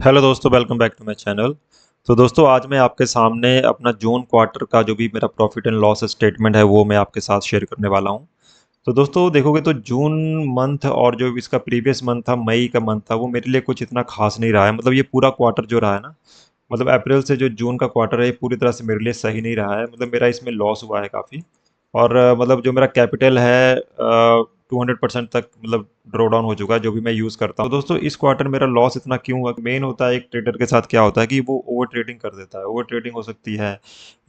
Hello दोस्तों, welcome back to my channel. तो दोस्तों, आज मैं आपके सामने अपना जून क्वार्टर का जो भी मेरा प्रॉफिट एंड लॉस स्टेटमेंट है वो मैं आपके साथ शेयर करने वाला हूँ। तो दोस्तों देखोगे तो जून मंथ और जो इसका प्रीवियस मंथ था, मई का मंथ था, वो मेरे लिए कुछ इतना खास नहीं रहा है। मतलब ये पूरा क्वार्टर जो रहा है ना, मतलब अप्रैल से जो जून का क्वार्टर है ये पूरी तरह से मेरे लिए सही नहीं रहा है। मतलब मेरा इसमें लॉस हुआ है काफ़ी। और मतलब जो मेरा कैपिटल है 200% तक मतलब ड्रॉ डाउन हो चुका है जो भी मैं यूज़ करता हूँ। तो दोस्तों इस क्वार्टर मेरा लॉस इतना क्यों हुआ? मेन होता है एक ट्रेडर के साथ क्या होता है कि वो ओवर ट्रेडिंग कर देता है। ओवर ट्रेडिंग हो सकती है,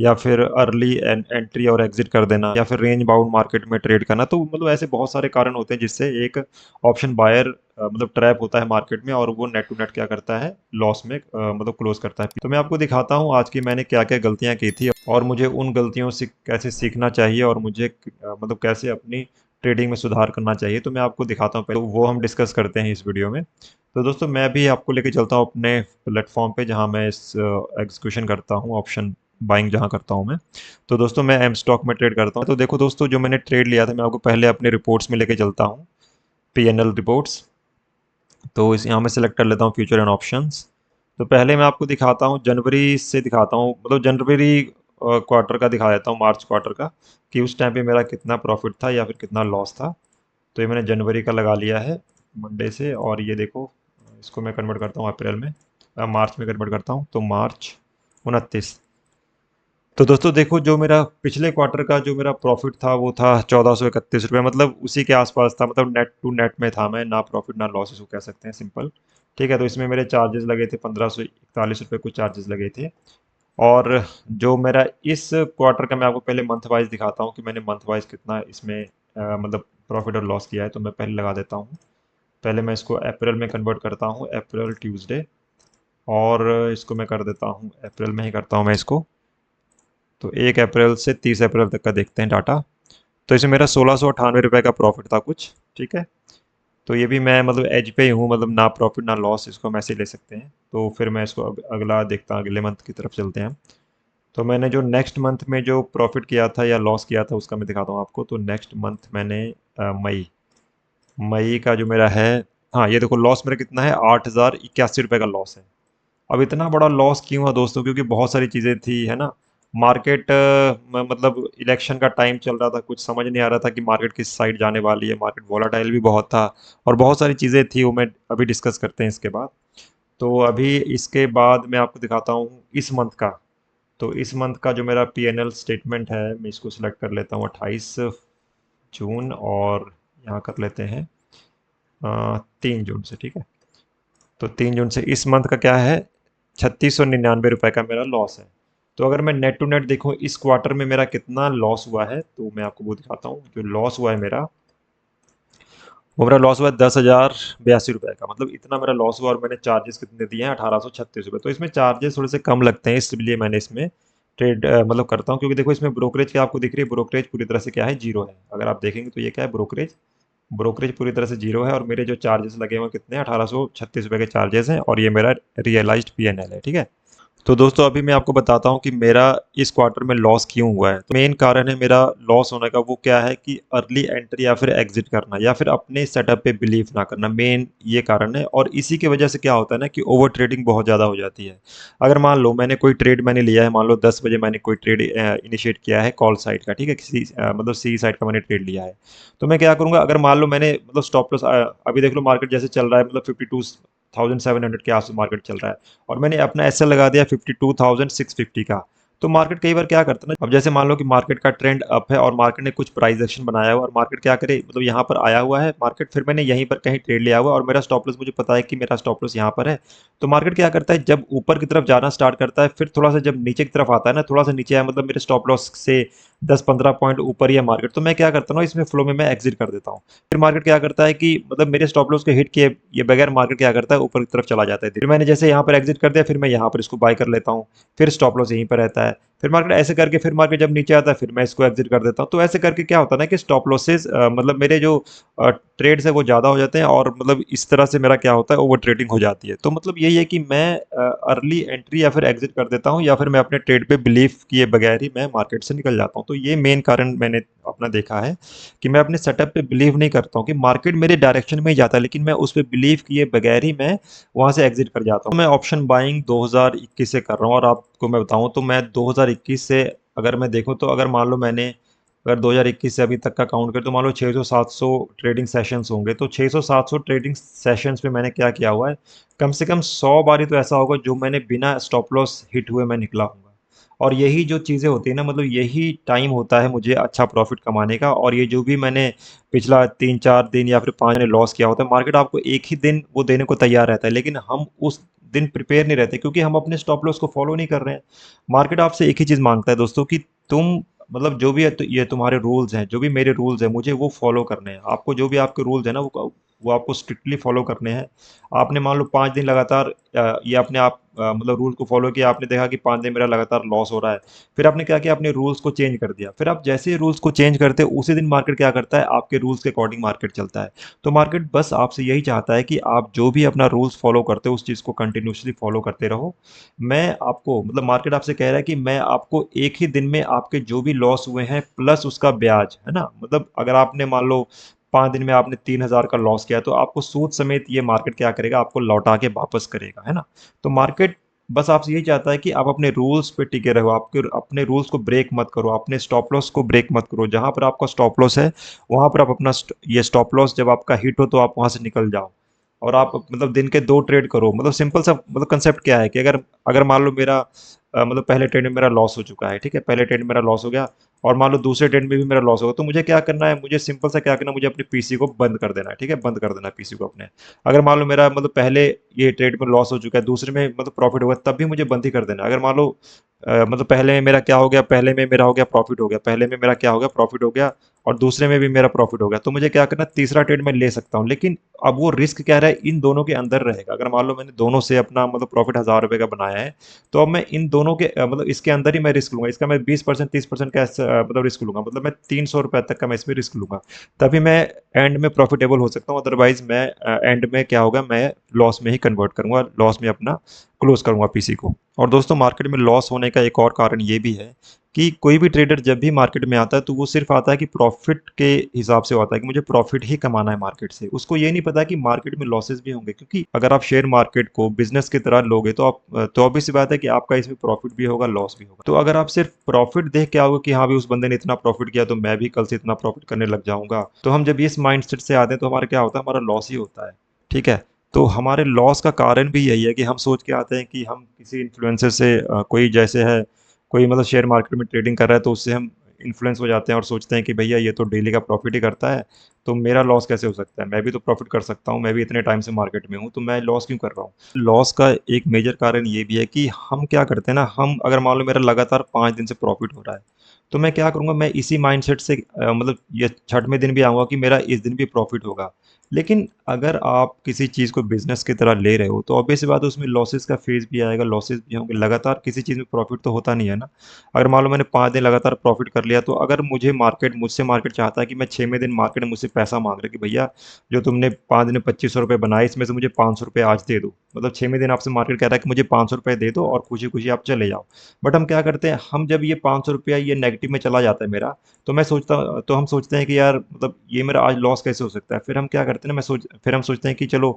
या फिर अर्ली एंट्री और एग्जिट कर देना, या फिर रेंज बाउंड मार्केट में ट्रेड करना। तो मतलब ऐसे बहुत सारे कारण होते हैं जिससे एक ऑप्शन बायर मतलब ट्रैप होता है मार्केट में, और वो नेट टू नेट क्या करता है, लॉस में मतलब क्लोज करता है। तो मैं आपको दिखाता हूँ आज की मैंने क्या क्या गलतियाँ की थी, और मुझे उन गलतियों से कैसे सीखना चाहिए, और मुझे मतलब कैसे अपनी ट्रेडिंग में सुधार करना चाहिए। तो मैं आपको दिखाता हूँ, पहले तो वो हम डिस्कस करते हैं इस वीडियो में। तो दोस्तों मैं भी आपको लेके चलता हूँ अपने प्लेटफॉर्म पे जहाँ मैं इस एग्जीक्यूशन करता हूँ, ऑप्शन बाइंग जहाँ करता हूँ मैं। तो दोस्तों मैं एम स्टॉक में ट्रेड करता हूँ। तो देखो दोस्तों, जो मैंने ट्रेड लिया था मैं आपको पहले अपने रिपोर्ट्स में लेके चलता हूँ, पीएनएल रिपोर्ट्स। तो इस यहाँ में सेलेक्ट कर लेता हूँ फ्यूचर एंड ऑप्शंस। तो पहले मैं आपको दिखाता हूँ जनवरी से, दिखाता हूँ मतलब जनवरी क्वार्टर का दिखा देता हूँ, मार्च क्वार्टर का, कि उस टाइम पे मेरा कितना प्रॉफिट था या फिर कितना लॉस था। तो ये मैंने जनवरी का लगा लिया है मंडे से, और ये देखो इसको मैं कन्वर्ट करता हूँ अप्रैल में, मार्च में कन्वर्ट करता हूँ, तो मार्च 29। तो दोस्तों देखो, जो मेरा पिछले क्वार्टर का जो मेरा प्रॉफिट था वो था 1431 रुपये, मतलब उसी के आसपास था। मतलब नेट टू नेट में था मैं, ना प्रॉफिट ना लॉस इसको कह सकते हैं, सिंपल। ठीक है, तो इसमें मेरे चार्जेस लगे थे 1541 रुपये कुछ चार्जेस लगे थे। और जो मेरा इस क्वार्टर का, मैं आपको पहले मंथ वाइज दिखाता हूँ कि मैंने मंथ वाइज कितना इसमें मतलब प्रॉफिट और लॉस किया है। तो मैं पहले लगा देता हूँ, पहले मैं इसको अप्रैल में कन्वर्ट करता हूँ, अप्रैल ट्यूसडे। और इसको मैं कर देता हूँ, अप्रैल में ही करता हूँ मैं इसको। तो 1 अप्रैल से 30 अप्रैल तक का देखते हैं डाटा। तो इसमें मेरा 1698 रुपये का प्रॉफिट था कुछ। ठीक है, तो ये भी मैं मतलब एज पे ही हूँ, मतलब ना प्रॉफिट ना लॉस, इसको हम ऐसे ले सकते हैं। तो फिर मैं इसको अगला देखता हूँ, अगले मंथ की तरफ चलते हैं। तो मैंने जो नेक्स्ट मंथ में जो प्रॉफिट किया था या लॉस किया था उसका मैं दिखाता हूँ आपको। तो नेक्स्ट मंथ मैंने मई मई का जो मेरा है, हाँ ये देखो लॉस मेरा कितना है, 8081 रुपये का लॉस है। अब इतना बड़ा लॉस क्यों है दोस्तों? क्योंकि बहुत सारी चीज़ें थी, है ना। मार्केट मतलब इलेक्शन का टाइम चल रहा था, कुछ समझ नहीं आ रहा था कि मार्केट किस साइड जाने वाली है। मार्केट वॉलाटाइल भी बहुत था, और बहुत सारी चीज़ें थी, वो मैं अभी डिस्कस करते हैं इसके बाद। तो अभी इसके बाद मैं आपको दिखाता हूँ इस मंथ का। तो इस मंथ का जो मेरा पीएनएल स्टेटमेंट है, मैं इसको सिलेक्ट कर लेता हूँ 28 जून, और यहाँ कर लेते हैं 3 जून से। ठीक है, तो 3 जून से इस मंथ का क्या है, 3699 रुपये का मेरा लॉस है। तो अगर मैं नेट टू नेट देखूँ इस क्वार्टर में मेरा कितना लॉस हुआ है, तो मैं आपको वो दिखाता हूँ। जो लॉस हुआ है मेरा, वो मेरा लॉस हुआ है 10,082 रुपये का। मतलब इतना मेरा लॉस हुआ, और मैंने चार्जेस कितने दिए हैं, 1836 रुपये। तो इसमें चार्जेस थोड़े से कम लगते हैं, इसलिए मैंने इसमें ट्रेड मतलब करता हूँ। क्योंकि देखो इसमें ब्रोकरेज क्या आपको दिख रही है, ब्रोकरेज पूरी तरह से क्या है, जीरो है। अगर आप देखेंगे तो ये क्या है, ब्रोकरेज, ब्रोकरेज पूरी तरह से जीरो है। और मेरे जो चार्जेस लगे हुए कितने हैं, 1836 रुपये के चार्जेस हैं, और ये मेरा रियलाइज्ड पीएनएल है। ठीक है, तो दोस्तों अभी मैं आपको बताता हूँ कि मेरा इस क्वार्टर में लॉस क्यों हुआ है। तो मेन कारण है मेरा लॉस होने का वो क्या है, कि अर्ली एंट्री या फिर एग्जिट करना, या फिर अपने सेटअप पे बिलीव ना करना, मेन ये कारण है। और इसी की वजह से क्या होता है ना, कि ओवर ट्रेडिंग बहुत ज़्यादा हो जाती है। अगर मान लो मैंने कोई ट्रेड मैंने लिया है, मान लो 10 बजे मैंने कोई ट्रेड इनिशिएट किया है कॉल साइड का, ठीक है, किसी मतलब सी साइड का मैंने ट्रेड लिया है। तो मैं क्या करूँगा, अगर मान लो मैंने मतलब स्टॉप लॉस, अभी देख लो मार्केट जैसे चल रहा है, मतलब 52,700 के आसपास मार्केट चल रहा है, और मैंने अपना एसएल लगा दिया 52,650 का। तो मार्केट कई बार क्या करता है ना, अब जैसे मान लो कि मार्केट का ट्रेंड अप है, और मार्केट ने कुछ प्राइस एक्शन बनाया हुआ, और मार्केट क्या करे, मतलब यहाँ पर आया हुआ है मार्केट, फिर मैंने यहीं पर कहीं ट्रेड लिया हुआ है, और मेरा स्टॉप लॉस मुझे पता है कि मेरा स्टॉप लॉस यहाँ पर है। तो मार्केट क्या करता है, जब ऊपर की तरफ जाना स्टार्ट करता है, फिर थोड़ा सा जब नीचे की तरफ आता है ना, थोड़ा सा नीचे आया, मतलब मेरे स्टॉप लॉस से 10-15 पॉइंट ऊपर ही है मार्केट, तो मैं क्या करता हूँ, इसमें फ्लो में मैं एग्जिट कर देता हूँ। फिर मार्केट क्या करता है कि मतलब मेरे स्टॉप लॉस को हिट किए ये बगैर मार्केट क्या करता है, ऊपर की तरफ चला जाता है। फिर मैंने जैसे यहाँ पर एग्जिट कर दिया, फिर मैं यहाँ पर इसको बाय कर लेता हूँ, फिर स्टॉप लॉस यहीं पर रहता है। फिर मार्केट ऐसे करके, फिर मार्केट जब नीचे आता है, फिर मैं इसको एग्जिट कर देता हूँ। तो ऐसे करके क्या होता है ना, कि स्टॉप लॉसेज मतलब मेरे जो ट्रेड्स है वो ज़्यादा हो जाते हैं और मतलब इस तरह से मेरा क्या होता है, ओवर ट्रेडिंग हो जाती है। तो मतलब यही है कि मैं अर्ली एंट्री या फिर एग्ज़िट कर देता हूँ या फिर मैं अपने ट्रेड पे बिलीव किए बगैर ही मैं मार्केट से निकल जाता हूँ। तो ये मेन कारण मैंने अपना देखा है कि मैं अपने सेटअप पे बिलीव नहीं करता हूँ कि मार्केट मेरे डायरेक्शन में ही जाता है, लेकिन मैं उस पे बिलीव किए बगैर ही मैं वहाँ से एग्ज़िट कर जाता हूँ। मैं ऑप्शन बाइंग 2021 से कर रहा हूँ और आपको मैं बताऊँ तो मैं 2021 से अगर मैं देखूँ तो अगर मान लो मैंने अगर 2021 से अभी तक का काउंट करें तो मान लो 600-700 ट्रेडिंग सेशंस होंगे, तो 600-700 ट्रेडिंग सेशंस में मैंने क्या किया हुआ है, कम से कम 100 बारी तो ऐसा होगा जो मैंने बिना स्टॉप लॉस हिट हुए मैं निकला हूँगा। और यही जो चीज़ें होती हैं ना, मतलब यही टाइम होता है मुझे अच्छा प्रॉफ़िट कमाने का। और ये जो भी मैंने पिछला 3-4 दिन या फिर 5 दिन लॉस किया होता है, मार्केट आपको एक ही दिन वो देने को तैयार रहता है, लेकिन हम उस दिन प्रिपेयर नहीं रहते क्योंकि हम अपने स्टॉप लॉस को फॉलो नहीं कर रहे हैं। मार्केट आपसे एक ही चीज़ माँगता है दोस्तों कि तुम मतलब जो भी है तो ये तुम्हारे रूल्स हैं, जो भी मेरे रूल्स हैं, मुझे वो फॉलो करने हैं। आपको जो भी आपके रूल्स हैं ना, वो आपको स्ट्रिक्टली फॉलो करने हैं। आपने मान लो 5 दिन लगातार ये अपने आप मतलब रूल को फॉलो किया, आपने देखा कि 5 दिन मेरा लगातार लॉस हो रहा है। फिर आपने क्या किया, अपने रूल्स को चेंज कर दिया। फिर आप जैसे ही रूल्स को चेंज करते हो, उसी दिन मार्केट क्या करता है, आपके रूल्स के अकॉर्डिंग मार्केट चलता है। तो मार्केट बस आपसे यही चाहता है कि आप जो भी अपना रूल्स फॉलो करते हो, उस चीज़ को कंटिन्यूअसली फॉलो करते रहो। मैं आपको मतलब मार्केट आपसे कह रहा है कि मैं आपको एक ही दिन में आपके जो भी लॉस हुए हैं प्लस उसका ब्याज, है ना? मतलब अगर आपने मान लो 5 दिन में आपने 3000 का लॉस किया, तो आपको सूद समेत ये मार्केट क्या करेगा, आपको लौटा के वापस करेगा, है ना? तो मार्केट बस आपसे यही चाहता है कि आप अपने रूल्स पे टिके रहो, आपके अपने रूल्स को ब्रेक मत करो, अपने स्टॉप लॉस को ब्रेक मत करो। जहाँ पर आपका स्टॉप लॉस है, वहाँ पर आप अपना ये स्टॉप लॉस जब आपका हिट हो तो आप वहाँ से निकल जाओ। और आप मतलब दिन के 2 ट्रेड करो। मतलब सिंपल सा मतलब कांसेप्ट क्या है कि अगर अगर मान लो मेरा मतलब पहले ट्रेड में मेरा लॉस हो चुका है, ठीक है? पहले ट्रेड में मेरा लॉस हो गया और मान लो दूसरे ट्रेड में भी मेरा लॉस होगा, तो मुझे क्या करना है, मुझे सिंपल सा क्या करना है, मुझे अपने पीसी को बंद कर देना है, ठीक है? बंद कर देना है पीसी को अपने। अगर मान लो मेरा मतलब पहले ये ट्रेड में लॉस हो चुका है, दूसरे में मतलब प्रॉफिट होगा, तब भी मुझे बंद ही कर देना है। अगर मान लो मतलब पहले में मेरा क्या हो गया, पहले में मेरा हो गया प्रॉफिट हो गया, पहले में मेरा क्या हो गया, प्रॉफिट हो गया और दूसरे में भी मेरा प्रॉफिट हो गया, तो मुझे क्या करना है, तीसरा ट्रेड मैं ले सकता हूँ। लेकिन अब वो रिस्क क्या रहा है, इन दोनों के अंदर रहेगा। अगर मान लो मैंने दोनों से अपना मतलब प्रॉफिट 1000 रुपये का बनाया है, तो अब मैं इन दोनों के मतलब इसके अंदर ही मैं रिस्क लूंगा। इसका मैं 20% 30% का मतलब रिस्क लूंगा, मतलब मैं 300 रुपये तक का मैं इसमें रिस्क लूंगा, तभी मैं एंड में प्रॉफिटेबल हो सकता हूँ। अदरवाइज मैं एंड में क्या होगा, मैं लॉस में ही कन्वर्ट करूंगा, लॉस में अपना क्लोज करूंगा पीसी को। और दोस्तों मार्केट में लॉस होने का एक और कारण ये भी है कि कोई भी ट्रेडर जब भी मार्केट में आता है तो वो सिर्फ आता है कि प्रॉफिट के हिसाब से आता है कि मुझे प्रॉफिट ही कमाना है मार्केट से। उसको ये नहीं पता कि मार्केट में लॉसेस भी होंगे, क्योंकि अगर आप शेयर मार्केट को बिजनेस की तरह लोगे तो आप तो ऑब्वियस सी बात है कि आपका इसमें प्रॉफिट भी होगा, लॉस भी होगा। तो अगर आप सिर्फ प्रॉफिट देख के आओगे कि हाँ भी उस बंदे ने इतना प्रॉफिट किया तो मैं भी कल से इतना प्रॉफिट करने लग जाऊंगा, तो हम जब इस माइंड सेट से आते हैं तो हमारा क्या होता है, हमारा लॉस ही होता है। ठीक है? तो हमारे लॉस का कारण भी यही है कि हम सोच के आते हैं कि हम किसी इन्फ्लुएंसर से कोई जैसे है, कोई मतलब शेयर मार्केट में ट्रेडिंग कर रहा है तो उससे हम इन्फ्लुएंस हो जाते हैं और सोचते हैं कि भैया ये तो डेली का प्रॉफिट ही करता है, तो मेरा लॉस कैसे हो सकता है, मैं भी तो प्रॉफिट कर सकता हूँ, मैं भी इतने टाइम से मार्केट में हूँ, तो मैं लॉस क्यों कर रहा हूँ। लॉस का एक मेजर कारण ये भी है कि हम क्या करते हैं ना, हम अगर मान लो मेरा लगातार 5 दिन से प्रॉफिट हो रहा है, तो मैं क्या करूँगा, मैं इसी माइंडसेट से मतलब ये छठवें दिन भी आऊँगा कि मेरा इस दिन भी प्रॉफिट होगा। लेकिन अगर आप किसी चीज़ को बिज़नेस की तरह ले रहे हो, तो ऑब्वियस सी बात है उसमें लॉसेस का फ़ेज़ भी आएगा, लॉसेस भी होंगे। लगातार किसी चीज़ में प्रॉफ़िट तो होता नहीं है ना। अगर मान लो मैंने 5 दिन लगातार प्रॉफ़िट कर लिया, तो अगर मुझसे मार्केट चाहता है कि मैं 6वें दिन मार्केट मुझसे पैसा माँग रहा है कि भैया जो तुमने 5 दिन में 2500 रुपए बनाए, इसमें से मुझे 500 रुपए आज दे दो। मतलब 6वें दिन आपसे मार्केट कह रहा है कि मुझे 500 रुपए दे दो और खुशी-खुशी आप चले जाओ। बट हम क्या करते हैं, हम जब ये 500 रुपया ये नेगेटिव में चला जाता है मेरा, तो हम सोचते हैं कि यार मतलब ये मेरा आज लॉस कैसे हो सकता है? फिर हम क्या करते हैं ना, फिर हम सोचते हैं कि चलो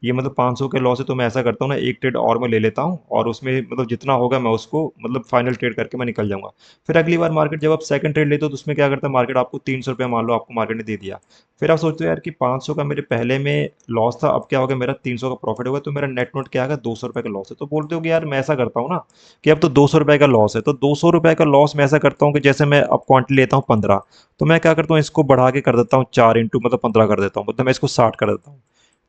ये मतलब 500 के लॉस है, तो मैं ऐसा करता हूँ ना, 1 ट्रेड और मैं ले लेता हूँ और उसमें मतलब जितना होगा मैं उसको मतलब फाइनल ट्रेड करके मैं निकल जाऊँगा। फिर अगली बार मार्केट जब आप सेकंड ट्रेड लेते हो तो उसमें क्या करता है, मार्केट आपको 300 रुपया मान लो आपको मार्केट ने दे दिया। फिर आप सोचते हो यार कि 500 का मेरे पहले में लॉस था, अब क्या हो गया, मेरा 300 का प्रॉफिट होगा, तो मेरा नेट नोट क्या आ गया, 200 रुपए का लॉस है। तो बोलते हो कि यार मैं ऐसा करता हूँ ना कि अब तो 200 रुपए का लॉस है, तो 200 रुपए का लॉस मैं ऐसा करता हूँ कि जैसे मैं अब क्वांटिटी लेता हूँ 15, तो मैं क्या करता हूँ, इसको बढ़ा के कर देता हूँ 4 इंटू मतलब 15 कर देता हूँ, मतलब मैं इसको 60 कर देता हूँ।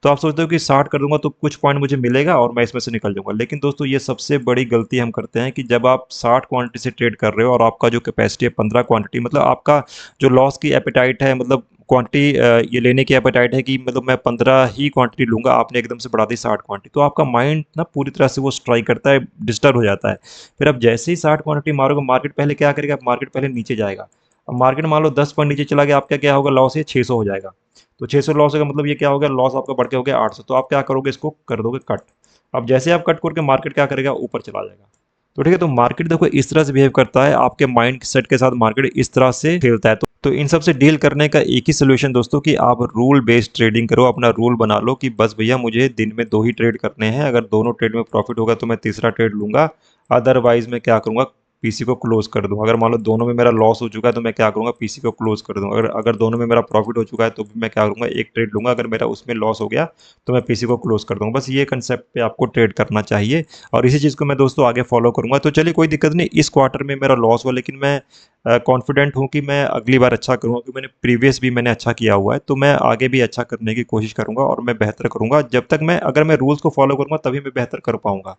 तो आप सोचते हो कि 60 कर दूंगा तो कुछ पॉइंट मुझे मिलेगा और मैं इसमें से निकल जाऊंगा, लेकिन दोस्तों ये सबसे बड़ी गलती हम करते हैं कि जब आप 60 क्वांटिटी से ट्रेड कर रहे हो और आपका जो कैपेसिटी है 15 क्वांटिटी, मतलब आपका जो लॉस की एपेटाइट है, मतलब क्वांटिटी ये लेने की एपेटाइट है कि मतलब मैं 15 ही क्वांटिटी लूंगा, आपने एकदम से बढ़ा दी 60 क्वांटिटी, तो आपका माइंड ना पूरी तरह से वो स्ट्राइक करता है, डिस्टर्ब हो जाता है। फिर अब जैसे ही 60 क्वांटिटी मारोगे, मार्केट पहले क्या करेगा, मार्केट पहले नीचे जाएगा। अब मार्केट मान लो 10 पॉइंट नीचे चला गया, आपका क्या होगा लॉस, ये 600 हो जाएगा। तो 600 लॉस होगा मतलब ये क्या हो गया, लॉस आपका बढ़ के हो गया 800। तो आप क्या करोगे, इसको कर दोगे कट। अब जैसे आप कट करके मार्केट क्या करेगा, ऊपर चला जाएगा। तो ठीक है, तो मार्केट देखो इस तरह से बिहेव करता है, आपके माइंड सेट के साथ मार्केट इस तरह से खेलता है। तो इन सब से डील करने का एक ही सोल्यूशन दोस्तों कि आप रूल बेस्ड ट्रेडिंग करो। अपना रूल बना लो कि बस भैया मुझे दिन में 2 ही ट्रेड करने हैं, अगर दोनों ट्रेड में प्रॉफिट होगा तो मैं तीसरा ट्रेड लूंगा, अदरवाइज मैं क्या करूंगा, पीसी को क्लोज कर दूं। अगर मान लो दोनों में मेरा लॉस हो चुका है तो मैं क्या करूंगा, पीसी को क्लोज कर दूंगा। अगर अगर दोनों में मेरा प्रॉफिट हो चुका है तो भी मैं क्या करूंगा, एक ट्रेड लूंगा, अगर मेरा उसमें लॉस हो गया तो मैं पीसी को क्लोज कर दूंगा। बस ये कंसेप्ट पे आपको ट्रेड करना चाहिए, और इसी चीज़ को मैं दोस्तों आगे फॉलो करूंगा। तो चलिए कोई दिक्कत नहीं, इस क्वार्टर में मेरा लॉस हुआ, लेकिन मैं कॉन्फिडेंट हूँ कि मैं अगली बार अच्छा करूँगा, क्योंकि मैंने प्रीवियस भी मैंने अच्छा किया हुआ है। तो मैं आगे भी अच्छा करने की कोशिश करूँगा और मैं बेहतर करूँगा। जब तक मैं अगर मैं रूल्स को फॉलो करूँगा तभी मैं बेहतर कर पाऊँगा।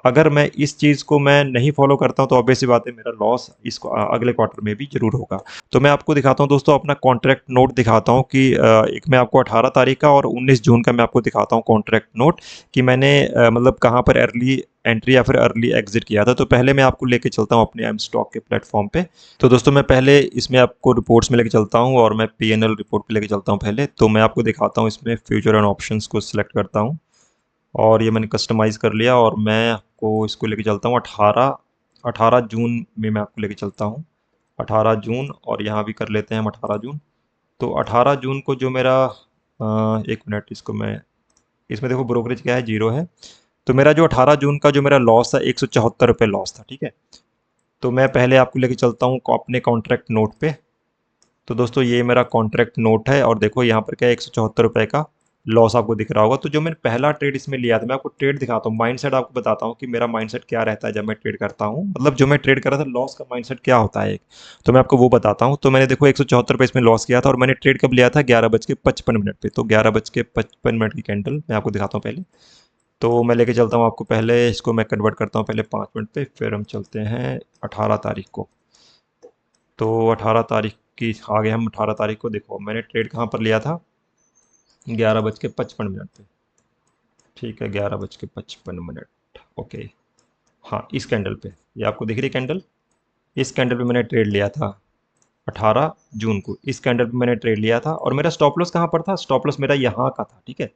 अगर मैं इस चीज़ को मैं नहीं फॉलो करता हूँ तो ऑब्वियस सी बात है मेरा लॉस इस अगले क्वार्टर में भी जरूर होगा। तो मैं आपको दिखाता हूँ दोस्तों, अपना कॉन्ट्रैक्ट नोट दिखाता हूँ कि एक मैं आपको 18 तारीख का और 19 जून का मैं आपको दिखाता हूँ कॉन्ट्रैक्ट नोट, कि मैंने मतलब कहाँ पर अर्ली एंट्री या फिर अर्ली एग्जिट किया था। तो पहले मैं आपको लेके चलता हूँ अपने एम स्टॉक के प्लेटफॉर्म पे। तो दोस्तों मैं पहले इसमें आपको रिपोर्ट्स में लेके चलता हूँ और मैं पीएनएल रिपोर्ट पे लेके चलता हूँ पहले। तो मैं आपको दिखाता हूँ, इसमें फ्यूचर एंड ऑप्शंस को सिलेक्ट करता हूँ और ये मैंने कस्टमाइज़ कर लिया, और मैं आपको इसको लेके चलता हूँ 18 जून में मैं आपको लेके चलता हूँ। 18 जून, और यहाँ भी कर लेते हैं हम 18 जून। तो 18 जून को जो मेरा 1 मिनट, इसको मैं इसमें देखो ब्रोकरेज क्या है, 0 है। तो मेरा जो 18 जून का जो मेरा लॉस था, 174 रुपये लॉस था, ठीक है। तो मैं पहले आपको लेके चलता हूँ अपने कॉन्ट्रैक्ट नोट पे। तो दोस्तों ये मेरा कॉन्ट्रैक्ट नोट है, और देखो यहाँ पर क्या है, 174 रुपये का लॉस आपको दिख रहा होगा। तो जो मैंने पहला ट्रेड इसमें लिया था, मैं आपको ट्रेड दिखाता हूँ, माइंडसेट आपको बताता हूँ कि मेरा माइंडसेट क्या रहता है जब मैं ट्रेड करता हूँ, मतलब जो मैं ट्रेड कर रहा था लॉस का माइंडसेट क्या होता है एक। तो मैं आपको वो बताता हूँ। तो मैंने देखो 174 रुपये इसमें लॉस किया था, और मैंने ट्रेड कब लिया था, 11:55 पे। तो 11:55 की कैंडल मैं आपको दिखाता हूँ पहले। तो मैं लेके चलता हूँ आपको, पहले इसको मैं कन्वर्ट करता हूँ पहले 5 मिनट पे, फिर हम चलते हैं 18 तारीख को। तो 18 तारीख की आ गए हम। 18 तारीख को देखो मैंने ट्रेड कहाँ पर लिया था, 11:55 पे। ठीक है, 11:55। ओके, हाँ इस कैंडल पे, ये आपको दिख रही है कैंडल, इस कैंडल पे मैंने ट्रेड लिया था 18 जून को। इस कैंडल पे मैंने ट्रेड लिया था, और मेरा स्टॉप लॉस कहाँ पर था, स्टॉप लॉस मेरा यहाँ का था, ठीक है।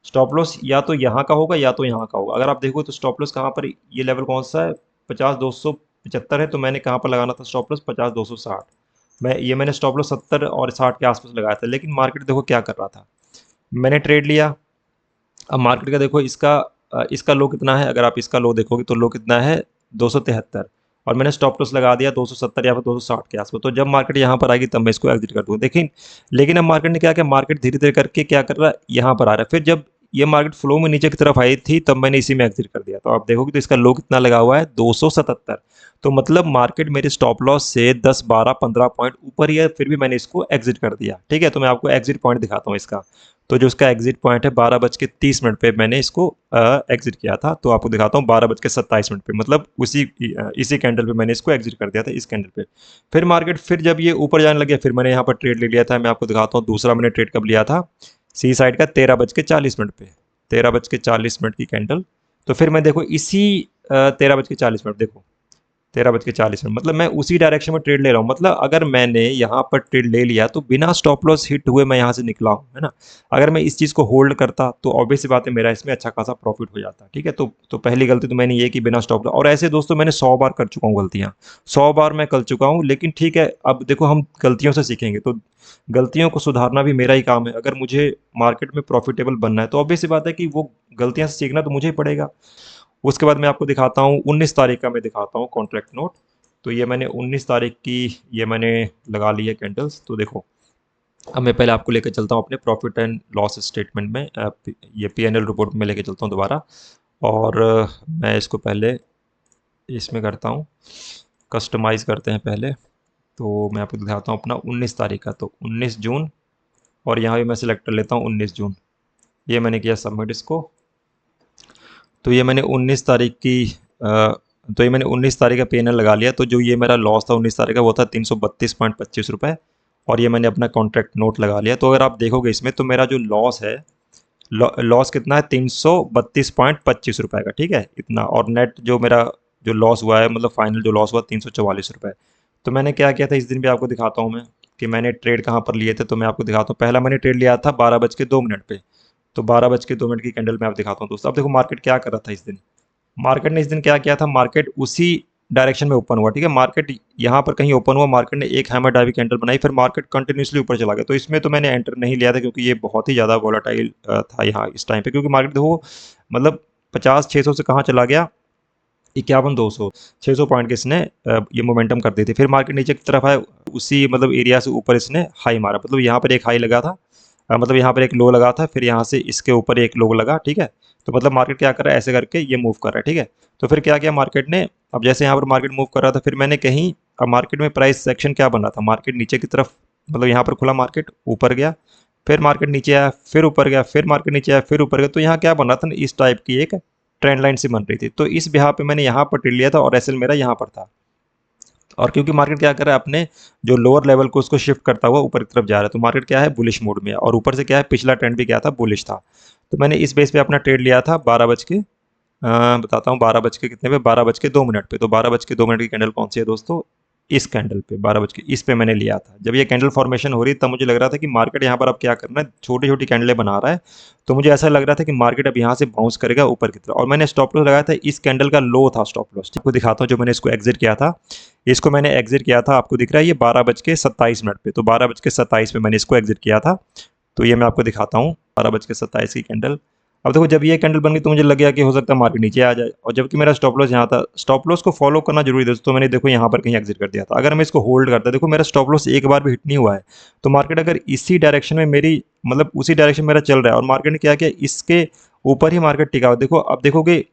स्टॉप लॉस या तो यहाँ का होगा या तो यहाँ का होगा। अगर आप देखो तो स्टॉप लॉस कहाँ पर, ये लेवल कौन सा है, 50,275 है। तो मैंने कहाँ पर लगाना था स्टॉप लॉस, 50,260। मैंने स्टॉप लॉस 70 और 60 के आसपास लगाया था, लेकिन मार्केट देखो क्या कर रहा था, मैंने ट्रेड लिया। अब मार्केट का देखो इसका इसका लो कितना है, अगर आप इसका लो देखोगे तो लो कितना है, 273, और मैंने स्टॉप लॉस लगा दिया 270 या फिर 260 के आसपास। तो जब मार्केट यहाँ पर आएगी तब मैं इसको एग्जिट कर दूँ, देखिए। लेकिन अब मार्केट ने क्या किया, मार्केट धीरे धीरे करके क्या कर रहा है, यहाँ पर आ रहा है। फिर जब ये मार्केट फ्लो में नीचे की तरफ आई थी तब मैंने इसी में एग्जिट कर दिया। तो आप देखोगे तो इसका लो कितना लगा हुआ है, 277। तो मतलब मार्केट मेरे स्टॉप लॉस से 10 12 15 पॉइंट ऊपर ही है, फिर भी मैंने इसको एग्जिट कर दिया, ठीक है। तो मैं आपको एग्जिट पॉइंट दिखाता हूँ इसका। तो जो उसका एग्जिट पॉइंट है, 12:30 पे मैंने इसको एग्जिट किया था। तो आपको दिखाता हूँ 12:27 पे, मतलब इसी कैंडल पे मैंने इसको एग्जिट कर दिया था, इस कैंडल पे। फिर मार्केट फिर जब ये ऊपर जाने लगे, फिर मैंने यहाँ पर ट्रेड ले लिया था। मैं आपको दिखाता हूँ दूसरा मैंने ट्रेड कब लिया था, सी साइड का 13:40 पे, 13:40 की कैंडल। तो फिर मैं देखो इसी 13:40, देखो 13:40, मतलब मैं उसी डायरेक्शन में ट्रेड ले रहा हूँ। मतलब अगर मैंने यहाँ पर ट्रेड ले लिया तो बिना स्टॉप लॉस हिट हुए मैं यहाँ से निकला हूँ, है ना। अगर मैं इस चीज़ को होल्ड करता तो ऑब्वियस सी बात है मेरा इसमें अच्छा खासा प्रॉफिट हो जाता, ठीक है। तो पहली गलती तो मैंने ये की, बिना स्टॉप लॉस। और ऐसे दोस्तों मैंने 100 बार कर चुका हूँ गलतियाँ, 100 बार मैं कर चुका हूँ। लेकिन ठीक है, अब देखो हम गलतियों से सीखेंगे, तो गलतियों को सुधारना भी मेरा ही काम है। अगर मुझे मार्केट में प्रॉफिटेबल बनना है तो ऑब्वियस सी बात है कि वो गलतियाँ से सीखना तो मुझे ही पड़ेगा। उसके बाद मैं आपको दिखाता हूँ 19 तारीख का, मैं दिखाता हूँ कॉन्ट्रैक्ट नोट। तो ये मैंने 19 तारीख की ये मैंने लगा ली है कैंडल्स। तो देखो अब मैं पहले आपको लेकर चलता हूँ अपने प्रॉफिट एंड लॉस स्टेटमेंट में, ये पीएनएल रिपोर्ट में लेकर चलता हूँ दोबारा। और मैं इसको पहले इसमें करता हूँ, कस्टमाइज़ करते हैं पहले। तो मैं आपको दिखाता हूँ अपना 19 तारीख का, तो 19 जून, और यहाँ भी मैं सिलेक्ट कर लेता हूँ 19 जून। ये मैंने किया सबमिट इसको। तो ये मैंने 19 तारीख की तो ये मैंने 19 तारीख का पीएनएल लगा लिया। तो जो ये मेरा लॉस था 19 तारीख का, वो था 332.25 रुपये, और ये मैंने अपना कॉन्ट्रैक्ट नोट लगा लिया। तो अगर आप देखोगे इसमें, तो मेरा जो लॉस है, लॉस कितना है, 332.25 रुपये का, ठीक है, इतना। और नेट जो मेरा जो लॉस हुआ है, मतलब फाइनल जो लॉस हुआ 344 रुपये। तो मैंने क्या किया था इस दिन भी आपको दिखाता हूँ मैं कि मैंने ट्रेड कहाँ पर लिए थे, तो मैं आपको दिखाता हूँ। पहला मैंने ट्रेड लिया था 12:02 पे, तो 12:02 की कैंडल मैं आप दिखाता हूँ दोस्तों। अब देखो मार्केट क्या कर रहा था इस दिन। मार्केट ने इस दिन क्या किया था, मार्केट उसी डायरेक्शन में ओपन हुआ, ठीक है। मार्केट यहाँ पर कहीं ओपन हुआ, मार्केट ने एक हैमर डाइविंग कैंडल बनाई, फिर मार्केट कंटिन्यूसली ऊपर चला गया। तो इसमें तो मैंने एंटर नहीं लिया था क्योंकि ये बहुत ही ज़्यादा वोलाटाइल था यहाँ इस टाइम पे, क्योंकि मार्केट देखो मतलब 50-600 से कहाँ चला गया, 51-200, 600 पॉइंट के इसने ये मोमेंटम कर दी थी। फिर मार्केट नीचे की तरफ आया, उसी मतलब एरिया से ऊपर इसने हाई मारा, मतलब यहाँ पर एक हाई लगा था, मतलब यहाँ पर एक लो लगा था, फिर यहाँ से इसके ऊपर एक लो लगा, ठीक है। तो मतलब मार्केट क्या कर रहा है, ऐसे करके ये मूव कर रहा है, ठीक है। तो फिर क्या किया मार्केट ने, अब जैसे यहाँ पर मार्केट मूव कर रहा था, फिर मैंने कहीं, अब मार्केट में प्राइस सेक्शन क्या बन रहा था, मार्केट नीचे की तरफ, मतलब यहाँ पर खुला मार्केट ऊपर गया, फिर मार्केट नीचे आया, फिर ऊपर गया, फिर मार्केट नीचे आया, फिर ऊपर गया। तो यहाँ क्या बन रहा था ना, इस टाइप की एक ट्रेंड लाइन सी बन रही थी। तो इस बिहार पे मैंने यहाँ पर ट्रेड लिया था और एसएल मेरा यहाँ पर था। और क्योंकि मार्केट क्या कर रहा है, अपने जो लोअर लेवल को उसको शिफ्ट करता हुआ ऊपर की तरफ जा रहा है, तो मार्केट क्या है, बुलिश मोड में है। और ऊपर से क्या है, पिछला ट्रेंड भी क्या था, बुलिश था। तो मैंने इस बेस पे अपना ट्रेड लिया था 12 बज के बताता हूँ 12 बज के कितने पे, 12:02 पे। तो 12:02 की कैंडल कौन सी है दोस्तों, इस कैंडल पे 12 बज के इस पे मैंने लिया था। जब ये कैंडल फॉर्मेशन हो रही तब मुझे लग रहा था कि मार्केट यहाँ पर अब क्या करना है, छोटी छोटी कैंडलें बना रहा है। तो मुझे ऐसा लग रहा था कि मार्केट अब यहाँ से बाउंस करेगा ऊपर की तरफ, और मैंने स्टॉप लॉस लगाया था, इस कैंडल का लो था स्टॉप लॉस। आपको दिखाता हूँ जो मैंने इसको एग्जिट किया था। इसको मैंने एग्जिट किया था, आपको दिख रहा है ये 12:27 पे। तो 12:27 पे मैंने इसको एग्जिट किया था। तो ये मैं आपको दिखाता हूँ 12:27 की कैंडल। अब देखो जब ये कैंडल बन गई तो मुझे लग गया कि हो सकता है मार्केट नीचे आ जाए, और जबकि मेरा स्टॉप लॉस यहाँ था। स्टॉप लॉस को फॉलो करना जरूरी है दोस्तों। मैंने देखो यहाँ पर कहीं एग्जिट कर दिया था, अगर मैं इसको होल्ड करता, देखो मेरा स्टॉप लॉस एक बार भी हिट नहीं हुआ है। तो मार्केट अगर इसी डायरेक्शन में मेरी, मतलब उसी डायरेक्शन मेरा चल रहा है, और मार्केट ने क्या किया, इसके ऊपर ही मार्केट टिका हुआ। देखो अब देखोगे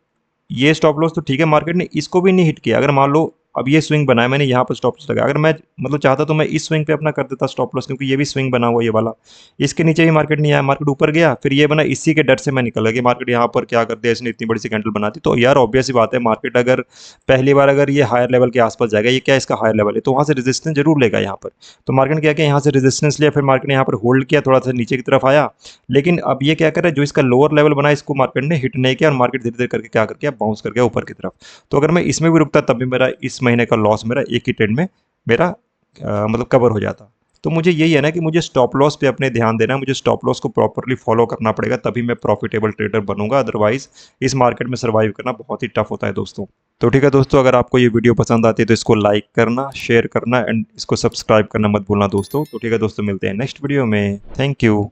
ये स्टॉप लॉस तो ठीक है, मार्केट ने इसको भी नहीं हिट किया। अगर मान लो अब ये स्विंग बनाया, मैंने यहाँ पर स्टॉप लॉस लगाया, अगर मैं मतलब चाहता तो मैं इस स्विंग पे अपना कर देता स्टॉप लॉस, क्योंकि ये भी स्विंग बना हुआ ये वाला। इसके नीचे भी मार्केट नहीं आया, मार्केट ऊपर गया, फिर ये बना, इसी के डर से मैं निकल गया कि मार्केट यहाँ पर क्या कर दिया इसने, इतनी बड़ी सी कैंडल बना दी। तो यार ऑब्वियस सी बात है, मार्केट अगर पहली बार अगर ये हायर लेवल के आसपास जाएगा, ये क्या इसका हायर लेवल है, तो वहाँ से रेजिस्टेंस जरूर लेगा यहाँ पर। तो मार्केट ने क्या किया, यहाँ से रेजिस्टेंस लिया, फिर मार्केट ने यहाँ पर होल्ड किया, थोड़ा सा नीचे की तरफ आया। लेकिन अब ये क्या कर रहा है, जो इसका लोअर लेवल बना इसको मार्केट ने हिट नहीं किया, और मार्केट धीरे धीरे करके क्या कर गया, बाउंस कर गया ऊपर की तरफ। तो अगर मैं इसमें भी रुकता तब भी मेरा इस महीने का लॉस मेरा एक ही ट्रेड में मेरा मतलब कवर हो जाता। तो मुझे यही है ना कि मुझे स्टॉप लॉस पे अपने ध्यान देना है, मुझे स्टॉप लॉस को प्रॉपरली फॉलो करना पड़ेगा, तभी मैं प्रॉफिटेबल ट्रेडर बनूंगा। अदरवाइज इस मार्केट में सर्वाइव करना बहुत ही टफ होता है दोस्तों। तो ठीक है दोस्तों, अगर आपको ये वीडियो पसंद आती है तो इसको लाइक करना, शेयर करना एंड इसको सब्सक्राइब करना मत भूलना दोस्तों। तो ठीक है दोस्तों, मिलते हैं नेक्स्ट वीडियो में। Thank you.